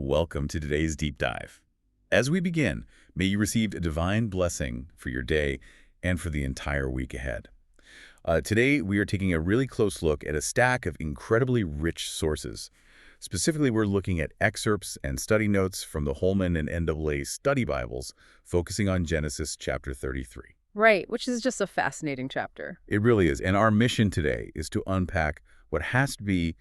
Welcome to today's deep dive. As we begin, may you receive a divine blessing for your day and for the entire week ahead. Today, we are taking a really close look at a stack of incredibly rich sources. Specifically, we're looking at excerpts and study notes from the Holman and NAA Study Bibles, focusing on Genesis chapter 33. Right, which is just a fascinating chapter. It really is. And our mission today is to unpack what has to be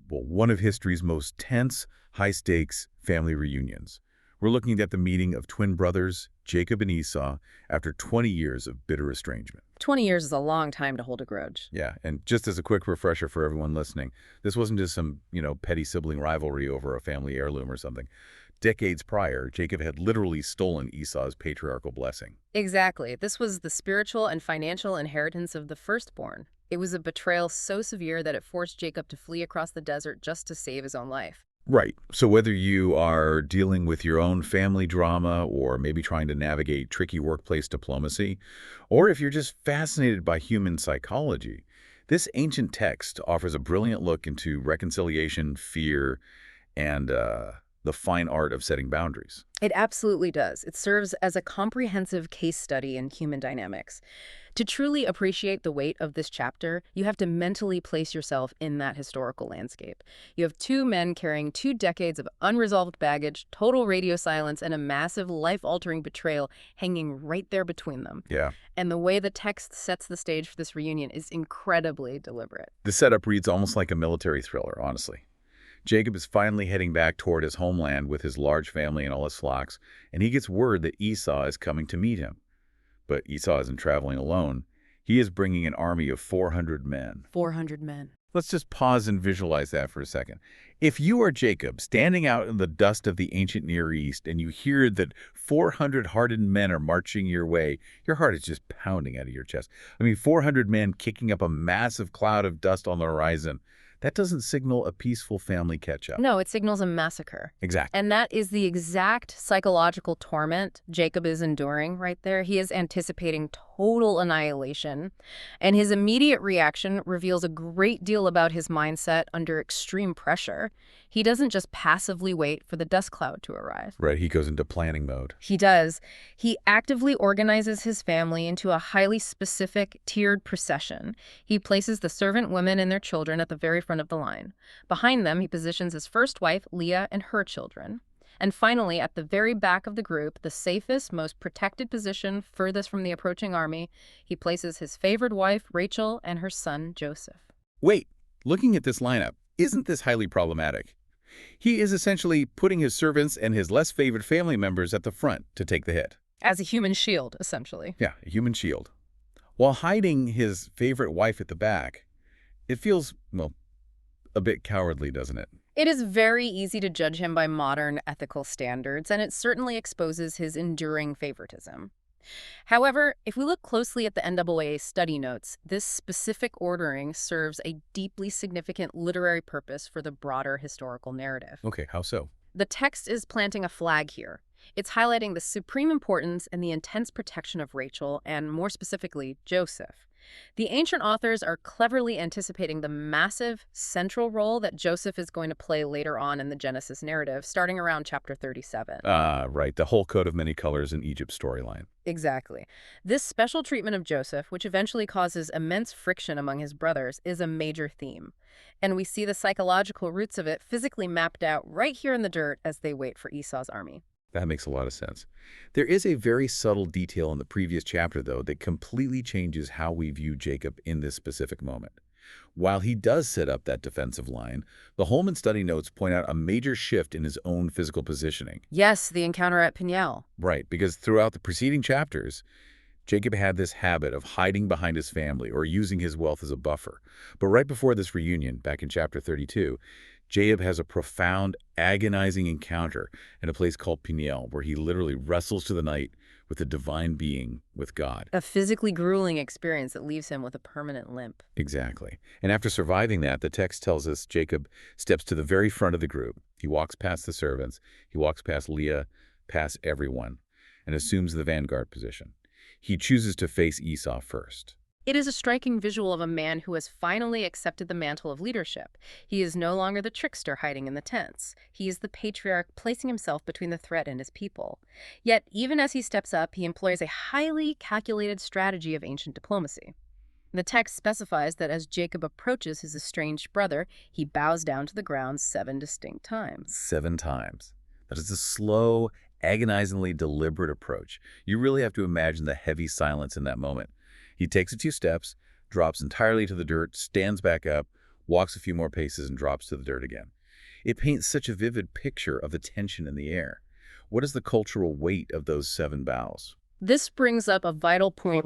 one of history's most tense, high-stakes family reunions. We're looking at the meeting of twin brothers, Jacob and Esau, after 20 years of bitter estrangement. 20 years is a long time to hold a grudge. Yeah, and just as a quick refresher for everyone listening, this wasn't just some, petty sibling rivalry over a family heirloom or something. Decades prior, Jacob had literally stolen Esau's patriarchal blessing. Exactly. This was the spiritual and financial inheritance of the firstborn. It was a betrayal so severe that it forced Jacob to flee across the desert just to save his own life. Right. So whether you are dealing with your own family drama or maybe trying to navigate tricky workplace diplomacy, or if you're just fascinated by human psychology, this ancient text offers a brilliant look into reconciliation, fear, and the fine art of setting boundaries. It absolutely does. It serves as a comprehensive case study in human dynamics. To truly appreciate the weight of this chapter, you have to mentally place yourself in that historical landscape. You have two men carrying 2 decades of unresolved baggage, total radio silence, and a massive life-altering betrayal hanging right there between them. Yeah. And the way the text sets the stage for this reunion is incredibly deliberate. The setup reads almost like a military thriller, honestly. Jacob is finally heading back toward his homeland with his large family and all his flocks, and he gets word that Esau is coming to meet him. But Esau isn't traveling alone. He is bringing an army of 400 men. 400 men. Let's just pause and visualize that for a second. If you are Jacob, standing out in the dust of the ancient Near East, and you hear that 400 hardened men are marching your way, your heart is just pounding out of your chest. 400 men kicking up a massive cloud of dust on the horizon. That doesn't signal a peaceful family catch-up. No, it signals a massacre. Exactly. And that is the exact psychological torment Jacob is enduring right there. He is anticipating total annihilation, and his immediate reaction reveals a great deal about his mindset under extreme pressure. He doesn't just passively wait for the dust cloud to arrive. Right, he goes into planning mode. He does. He actively organizes his family into a highly specific, tiered procession. He places the servant women and their children at the very front of the line. Behind them, he positions his first wife, Leah, and her children. And finally, at the very back of the group, the safest, most protected position furthest from the approaching army, he places his favored wife, Rachel, and her son, Joseph. Wait, looking at this lineup, isn't this highly problematic? He is essentially putting his servants and his less favored family members at the front to take the hit. As a human shield, essentially. Yeah, a human shield. While hiding his favorite wife at the back, it feels, a bit cowardly, doesn't it? It is very easy to judge him by modern ethical standards, and it certainly exposes his enduring favoritism. However, if we look closely at the NAA study notes, this specific ordering serves a deeply significant literary purpose for the broader historical narrative. Okay, how so? The text is planting a flag here. It's highlighting the supreme importance and the intense protection of Rachel, and more specifically, Joseph. The ancient authors are cleverly anticipating the massive central role that Joseph is going to play later on in the Genesis narrative, starting around chapter 37. Right, the whole coat of many colors in Egypt storyline. Exactly. This special treatment of Joseph, which eventually causes immense friction among his brothers, is a major theme. And we see the psychological roots of it physically mapped out right here in the dirt as they wait for Esau's army. That makes a lot of sense. There is a very subtle detail in the previous chapter, though, that completely changes how we view Jacob in this specific moment. While he does set up that defensive line, the Holman study notes point out a major shift in his own physical positioning. Yes, the encounter at Peniel. Right, because throughout the preceding chapters, Jacob had this habit of hiding behind his family or using his wealth as a buffer. But right before this reunion, back in chapter 32, Jacob has a profound, agonizing encounter in a place called Peniel, where he literally wrestles to the night with the divine being, with God. A physically grueling experience that leaves him with a permanent limp. Exactly. And after surviving that, the text tells us Jacob steps to the very front of the group. He walks past the servants, he walks past Leah, past everyone, and assumes the vanguard position. He chooses to face Esau first. It is a striking visual of a man who has finally accepted the mantle of leadership. He is no longer the trickster hiding in the tents. He is the patriarch placing himself between the threat and his people. Yet, even as he steps up, he employs a highly calculated strategy of ancient diplomacy. The text specifies that as Jacob approaches his estranged brother, he bows down to the ground 7 distinct times. 7 times. That is a slow, agonizingly deliberate approach. You really have to imagine the heavy silence in that moment. He takes a few steps, drops entirely to the dirt, stands back up, walks a few more paces, and drops to the dirt again. It paints such a vivid picture of the tension in the air. What is the cultural weight of those 7 bows? This brings up a vital point.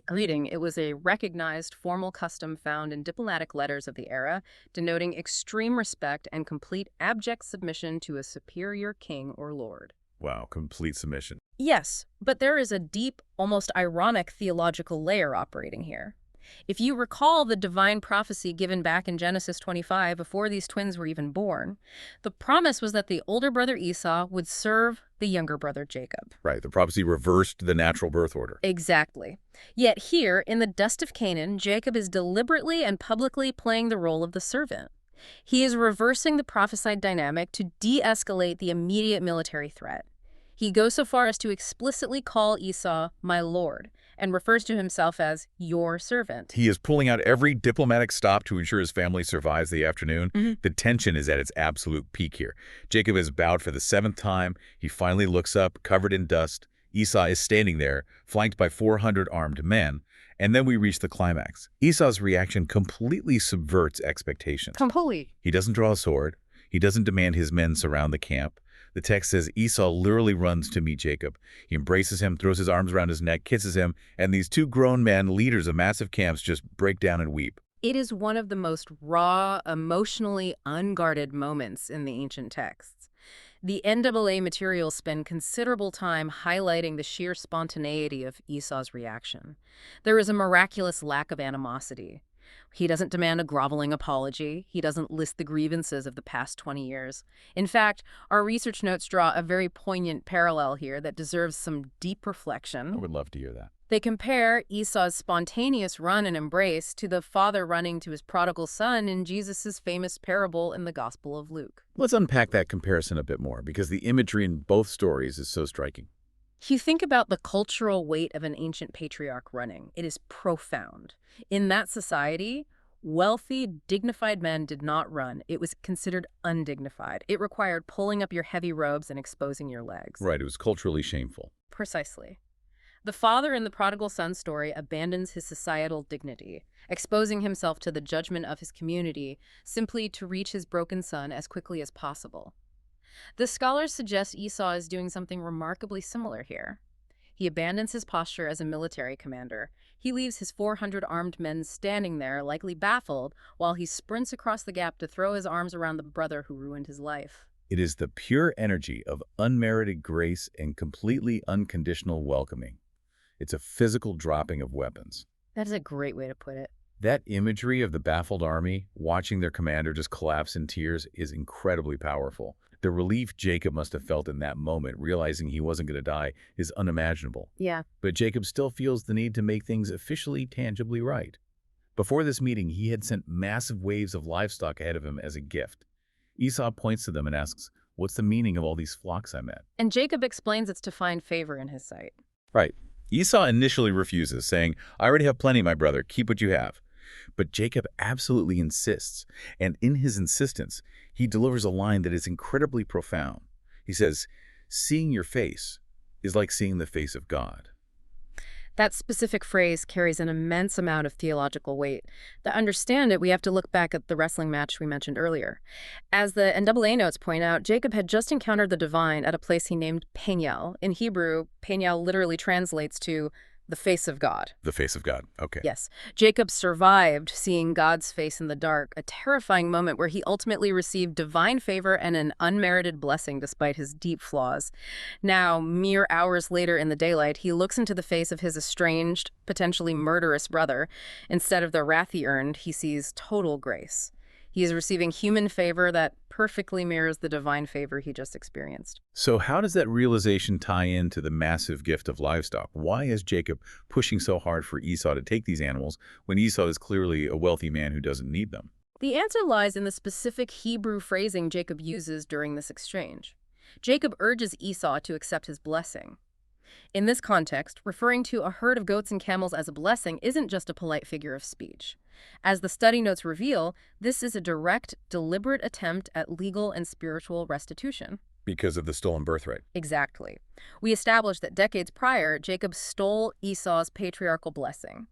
Greeting. It was a recognized formal custom found in diplomatic letters of the era, denoting extreme respect and complete abject submission to a superior king or lord. Wow, complete submission. Yes, but there is a deep, almost ironic theological layer operating here. If you recall the divine prophecy given back in Genesis 25 before these twins were even born, the promise was that the older brother Esau would serve the younger brother Jacob. Right, the prophecy reversed the natural birth order. Exactly. Yet here, in the dust of Canaan, Jacob is deliberately and publicly playing the role of the servant. He is reversing the prophesied dynamic to de-escalate the immediate military threat. He goes so far as to explicitly call Esau my lord and refers to himself as your servant. He is pulling out every diplomatic stop to ensure his family survives the afternoon. The tension is at its absolute peak here. Jacob has bowed for the 7th time. He finally looks up, covered in dust. Esau is standing there, flanked by 400 armed men. And then we reach the climax. Esau's reaction completely subverts expectations. Completely. He doesn't draw a sword. He doesn't demand his men surround the camp. The text says Esau literally runs to meet Jacob. He embraces him, throws his arms around his neck, kisses him, and these 2 grown men, leaders of massive camps, just break down and weep. It is one of the most raw, emotionally unguarded moments in the ancient texts. The NAA materials spend considerable time highlighting the sheer spontaneity of Esau's reaction. There is a miraculous lack of animosity. He doesn't demand a groveling apology. He doesn't list the grievances of the past 20 years. In fact, our research notes draw a very poignant parallel here that deserves some deep reflection. I would love to hear that. They compare Esau's spontaneous run and embrace to the father running to his prodigal son in Jesus' famous parable in the Gospel of Luke. Let's unpack that comparison a bit more, because the imagery in both stories is so striking. You think about the cultural weight of an ancient patriarch running. It is profound. In that society, wealthy, dignified men did not run. It was considered undignified. It required pulling up your heavy robes and exposing your legs. Right, it was culturally shameful. Precisely. The father in the prodigal son story abandons his societal dignity, exposing himself to the judgment of his community simply to reach his broken son as quickly as possible. The scholars suggest Esau is doing something remarkably similar here. He abandons his posture as a military commander. He leaves his 400 armed men standing there, likely baffled, while he sprints across the gap to throw his arms around the brother who ruined his life. It is the pure energy of unmerited grace and completely unconditional welcoming. It's a physical dropping of weapons. That is a great way to put it. That imagery of the baffled army watching their commander just collapse in tears is incredibly powerful. The relief Jacob must have felt in that moment, realizing he wasn't going to die, is unimaginable. Yeah. But Jacob still feels the need to make things officially, tangibly right. Before this meeting, he had sent massive waves of livestock ahead of him as a gift. Esau points to them and asks, "What's the meaning of all these flocks I met?" And Jacob explains it's to find favor in his sight. Right. Esau initially refuses, saying, "I already have plenty, my brother. Keep what you have." But Jacob absolutely insists, and in his insistence, he delivers a line that is incredibly profound. He says, "Seeing your face is like seeing the face of God." That specific phrase carries an immense amount of theological weight. To understand it, we have to look back at the wrestling match we mentioned earlier. As the NAA notes point out, Jacob had just encountered the divine at a place he named Peniel. In Hebrew, Peniel literally translates to the face of God. The face of God. Okay. Yes. Jacob survived seeing God's face in the dark, a terrifying moment where he ultimately received divine favor and an unmerited blessing despite his deep flaws. Now, mere hours later in the daylight, he looks into the face of his estranged, potentially murderous brother. Instead of the wrath he earned, he sees total grace. He is receiving human favor that perfectly mirrors the divine favor he just experienced. So how does that realization tie into the massive gift of livestock? Why is Jacob pushing so hard for Esau to take these animals when Esau is clearly a wealthy man who doesn't need them? The answer lies in the specific Hebrew phrasing Jacob uses during this exchange. Jacob urges Esau to accept his blessing. In this context, referring to a herd of goats and camels as a blessing isn't just a polite figure of speech. As the study notes reveal, this is a direct, deliberate attempt at legal and spiritual restitution. Because of the stolen birthright. Exactly. We established that decades prior, Jacob stole Esau's patriarchal blessing.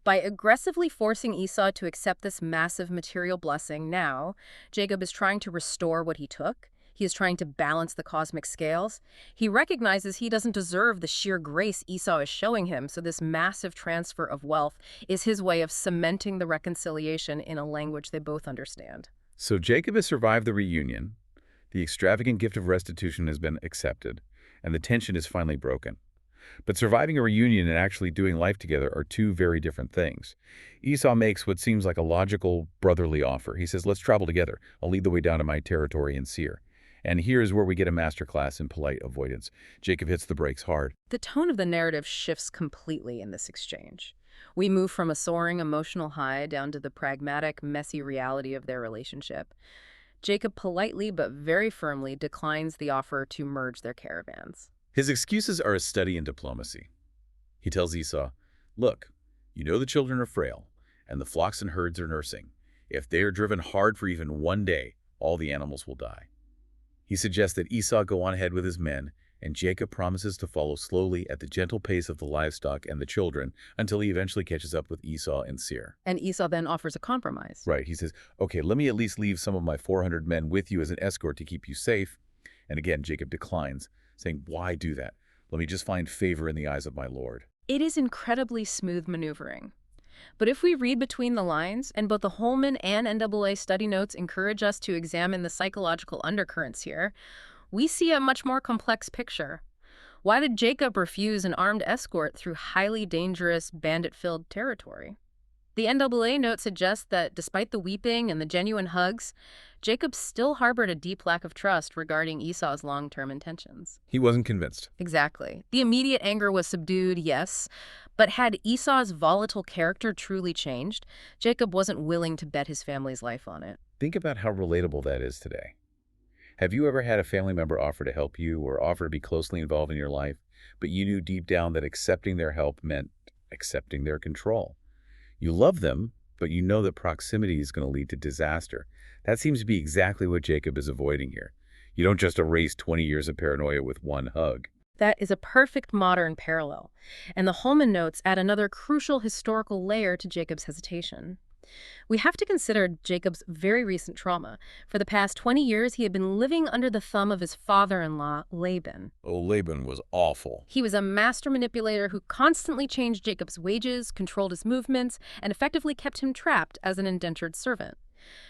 By aggressively forcing Esau to accept this massive material blessing now, Jacob is trying to restore what he took. He is trying to balance the cosmic scales. He recognizes he doesn't deserve the sheer grace Esau is showing him, so this massive transfer of wealth is his way of cementing the reconciliation in a language they both understand. So Jacob has survived the reunion, the extravagant gift of restitution has been accepted, and the tension is finally broken. But surviving a reunion and actually doing life together are two very different things. Esau makes what seems like a logical brotherly offer. He says, let's travel together. I'll lead the way down to my territory in Seir. And here's where we get a masterclass in polite avoidance. Jacob hits the brakes hard. The tone of the narrative shifts completely in this exchange. We move from a soaring emotional high down to the pragmatic, messy reality of their relationship. Jacob politely but very firmly declines the offer to merge their caravans. His excuses are a study in diplomacy. He tells Esau, look, you know the children are frail, and the flocks and herds are nursing. If they are driven hard for even one day, all the animals will die. He suggests that Esau go on ahead with his men, and Jacob promises to follow slowly at the gentle pace of the livestock and the children until he eventually catches up with Esau in Seir. And Esau then offers a compromise. Right, he says, okay, let me at least leave some of my 400 men with you as an escort to keep you safe. And again, Jacob declines, saying, why do that? Let me just find favor in the eyes of my Lord. It is incredibly smooth maneuvering. But if we read between the lines, and both the Holman and NAA study notes encourage us to examine the psychological undercurrents here, we see a much more complex picture. Why did Jacob refuse an armed escort through highly dangerous, bandit-filled territory? The NAA note suggests that despite the weeping and the genuine hugs, Jacob still harbored a deep lack of trust regarding Esau's long-term intentions. He wasn't convinced. Exactly. The immediate anger was subdued, yes, but had Esau's volatile character truly changed, Jacob wasn't willing to bet his family's life on it. Think about how relatable that is today. Have you ever had a family member offer to help you or offer to be closely involved in your life, but you knew deep down that accepting their help meant accepting their control? You love them, but you know that proximity is going to lead to disaster. That seems to be exactly what Jacob is avoiding here. You don't just erase 20 years of paranoia with one hug. That is a perfect modern parallel, and the Holman notes add another crucial historical layer to Jacob's hesitation. We have to consider Jacob's very recent trauma. For the past 20 years, he had been living under the thumb of his father-in-law, Laban. Oh, Laban was awful. He was a master manipulator who constantly changed Jacob's wages, controlled his movements, and effectively kept him trapped as an indentured servant.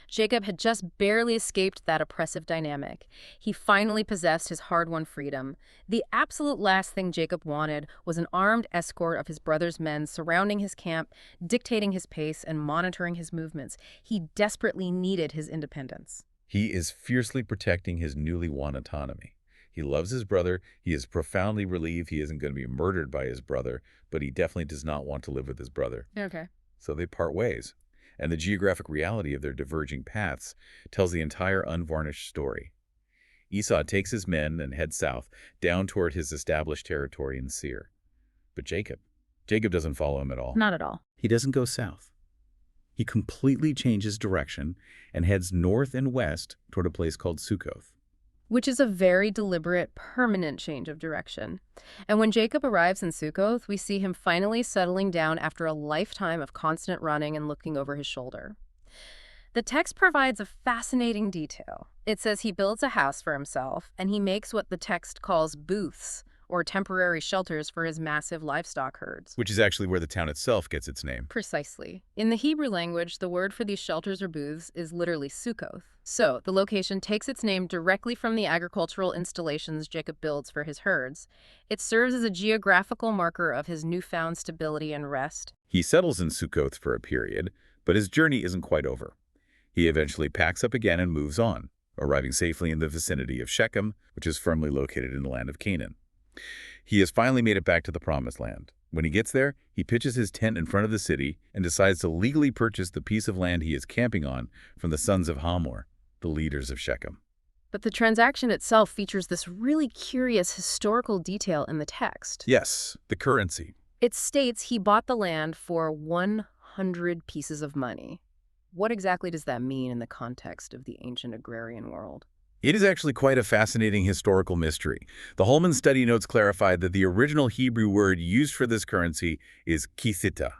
Jacob had just barely escaped that oppressive dynamic. He finally possessed his hard-won freedom. The absolute last thing Jacob wanted was an armed escort of his brother's men surrounding his camp, dictating his pace and monitoring his movements. He desperately needed his independence. He is fiercely protecting his newly won autonomy. He loves his brother. He is profoundly relieved he isn't going to be murdered by his brother, but he definitely does not want to live with his brother. Okay. So they part ways. And the geographic reality of their diverging paths tells the entire unvarnished story. Esau takes his men and heads south, down toward his established territory in Seir. But Jacob doesn't follow him at all. Not at all. He doesn't go south. He completely changes direction and heads north and west toward a place called Sukkoth. Which is a very deliberate, permanent change of direction. And when Jacob arrives in Sukkoth, we see him finally settling down after a lifetime of constant running and looking over his shoulder. The text provides a fascinating detail. It says he builds a house for himself, and he makes what the text calls booths, or temporary shelters for his massive livestock herds. Which is actually where the town itself gets its name. Precisely. In the Hebrew language, the word for these shelters or booths is literally Sukkoth. So, the location takes its name directly from the agricultural installations Jacob builds for his herds. It serves as a geographical marker of his newfound stability and rest. He settles in Sukkoth for a period, but his journey isn't quite over. He eventually packs up again and moves on, arriving safely in the vicinity of Shechem, which is firmly located in the land of Canaan. He has finally made it back to the Promised Land. When he gets there, he pitches his tent in front of the city and decides to legally purchase the piece of land he is camping on from the sons of Hamor, the leaders of Shechem. But the transaction itself features this really curious historical detail in the text. Yes, the currency. It states he bought the land for 100 pieces of money. What exactly does that mean in the context of the ancient agrarian world? It is actually quite a fascinating historical mystery. The Holman study notes clarified that the original Hebrew word used for this currency is kisita.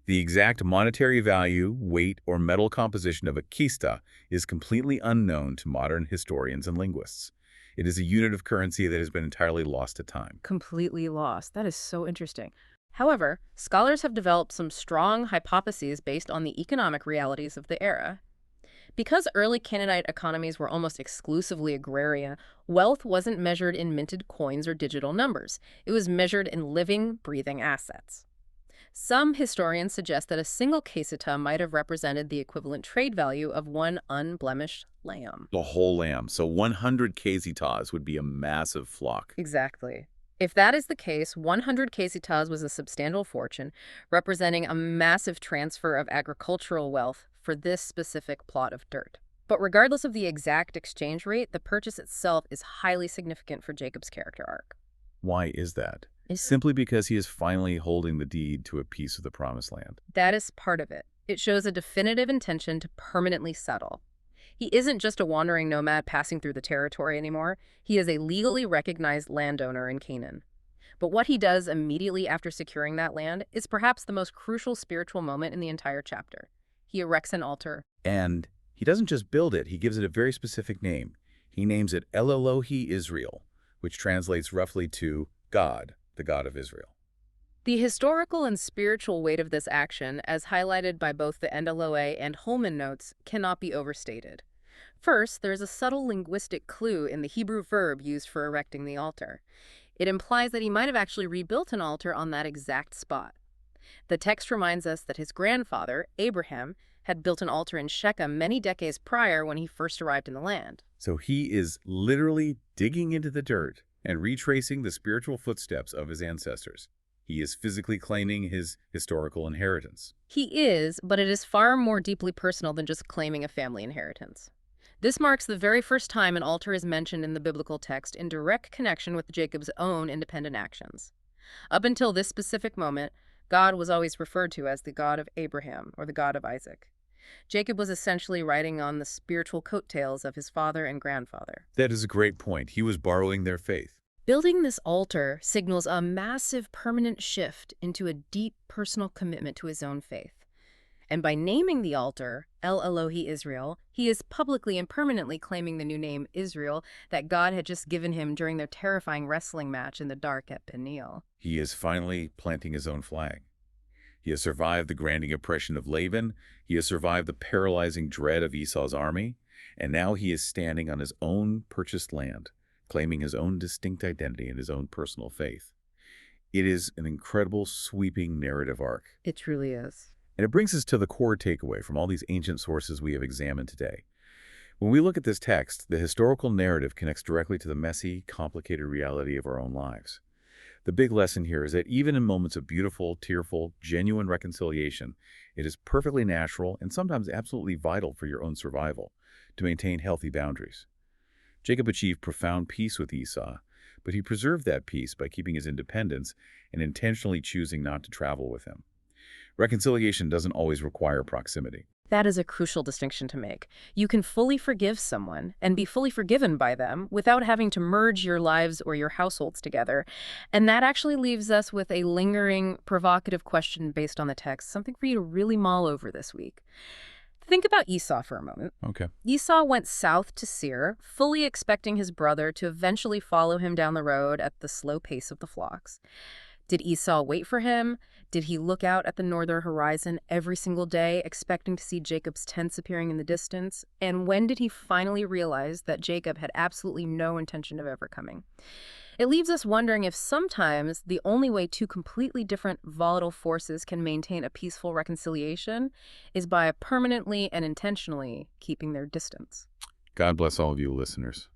The exact monetary value, weight, or metal composition of a kista is completely unknown to modern historians and linguists. It is a unit of currency that has been entirely lost to time. Completely lost. That is so interesting. However, scholars have developed some strong hypotheses based on the economic realities of the era. Because early Canaanite economies were almost exclusively agrarian, wealth wasn't measured in minted coins or digital numbers. It was measured in living, breathing assets. Some historians suggest that a single kesita might have represented the equivalent trade value of one unblemished lamb. The whole lamb, so 100 kesitas would be a massive flock. Exactly. If that is the case, 100 kesitas was a substantial fortune, representing a massive transfer of agricultural wealth for this specific plot of dirt. But regardless of the exact exchange rate, the purchase itself is highly significant for Jacob's character arc. Why is that? Simply because he is finally holding the deed to a piece of the Promised Land. That is part of it. It shows a definitive intention to permanently settle. He isn't just a wandering nomad passing through the territory anymore. He is a legally recognized landowner in Canaan. But what he does immediately after securing that land is perhaps the most crucial spiritual moment in the entire chapter. He erects an altar. And he doesn't just build it, he gives it a very specific name. He names it El Elohi Israel, which translates roughly to God, the God of Israel. The historical and spiritual weight of this action, as highlighted by both the NAA and Holman notes, cannot be overstated. First, there is a subtle linguistic clue in the Hebrew verb used for erecting the altar. It implies that he might have actually rebuilt an altar on that exact spot. The text reminds us that his grandfather, Abraham, had built an altar in Shechem many decades prior when he first arrived in the land. So he is literally digging into the dirt and retracing the spiritual footsteps of his ancestors. He is physically claiming his historical inheritance. He is, but it is far more deeply personal than just claiming a family inheritance. This marks the very first time an altar is mentioned in the biblical text in direct connection with Jacob's own independent actions. Up until this specific moment, God was always referred to as the God of Abraham or the God of Isaac. Jacob was essentially riding on the spiritual coattails of his father and grandfather. That is a great point. He was borrowing their faith. Building this altar signals a massive permanent shift into a deep personal commitment to his own faith. And by naming the altar El Elohi Israel, he is publicly and permanently claiming the new name Israel that God had just given him during their terrifying wrestling match in the dark at Peniel. He is finally planting his own flag. He has survived the grinding oppression of Laban. He has survived the paralyzing dread of Esau's army. And now he is standing on his own purchased land, claiming his own distinct identity and his own personal faith. It is an incredible, sweeping narrative arc. It truly is. And it brings us to the core takeaway from all these ancient sources we have examined today. When we look at this text, the historical narrative connects directly to the messy, complicated reality of our own lives. The big lesson here is that even in moments of beautiful, tearful, genuine reconciliation, it is perfectly natural and sometimes absolutely vital for your own survival to maintain healthy boundaries. Jacob achieved profound peace with Esau, but he preserved that peace by keeping his independence and intentionally choosing not to travel with him. Reconciliation doesn't always require proximity. That is a crucial distinction to make. You can fully forgive someone and be fully forgiven by them without having to merge your lives or your households together. And that actually leaves us with a lingering, provocative question based on the text, something for you to really mull over this week. Think about Esau for a moment. Okay. Esau went south to Seir, fully expecting his brother to eventually follow him down the road at the slow pace of the flocks. Did Esau wait for him? Did he look out at the northern horizon every single day, expecting to see Jacob's tents appearing in the distance? And when did he finally realize that Jacob had absolutely no intention of ever coming? It leaves us wondering if sometimes the only way two completely different volatile forces can maintain a peaceful reconciliation is by permanently and intentionally keeping their distance. God bless all of you listeners.